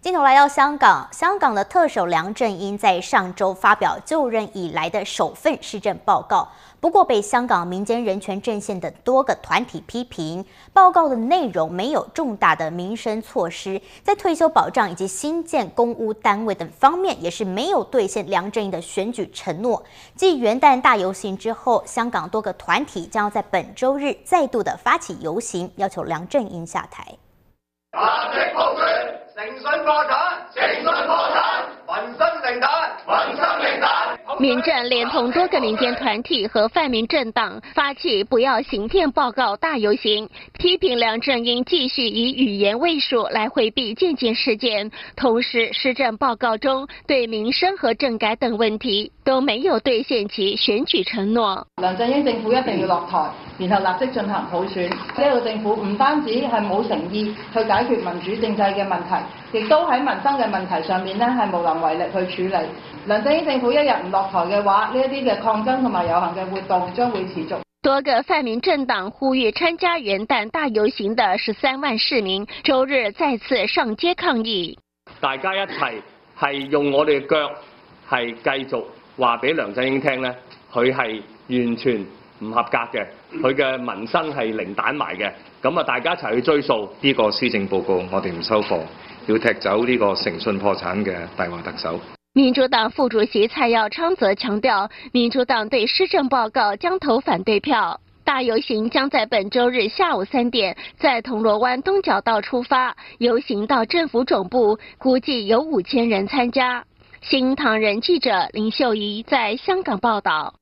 镜头来到香港，香港的特首梁振英在上周发表就任以来的首份施政报告，不过被香港民间人权阵线等多个团体批评，报告的内容没有重大的民生措施，在退休保障以及新建公屋单位等方面也是没有兑现梁振英的选举承诺。继元旦大游行之后，香港多个团體將要在本周日再度的發起遊行，要求梁振英下台。價值暴決，誠信破產，誠信破產，民生零蛋，民生零蛋。民陣連同多個民間團體和泛民政黨發起不要行騙報告大遊行，批評梁振英繼續以語言偽術來迴避僭建事件，同時施政報告中對民生和政改等問題都沒有兌現其選舉承諾。梁振英政府一定要落台，然後立即進行普選。呢個政府唔單止係冇誠意去解決民主政制嘅問題，亦都喺民生嘅問題上面咧係無能為力去處理。梁振英政府一日唔落台嘅話，呢一啲嘅抗爭同埋遊行嘅活動將會持續。多個泛民政黨呼籲參加元旦大遊行的13萬市民，周日再次上街抗議。大家一齊係用我哋嘅腳係繼續話俾梁振英聽咧，佢係完全唔合格嘅，佢嘅民生係零蛋埋嘅。咁啊，大家一齊去追溯呢個施政報告，我哋唔收貨，要踢走呢個誠信破產嘅大話特首。民主黨副主席蔡耀昌則強調，民主黨對施政報告將投反對票。大遊行將在本周日下午3點在銅鑼灣東角道出發，遊行到政府總部，估計有5000人參加。新唐人記者林秀儀在香港報道。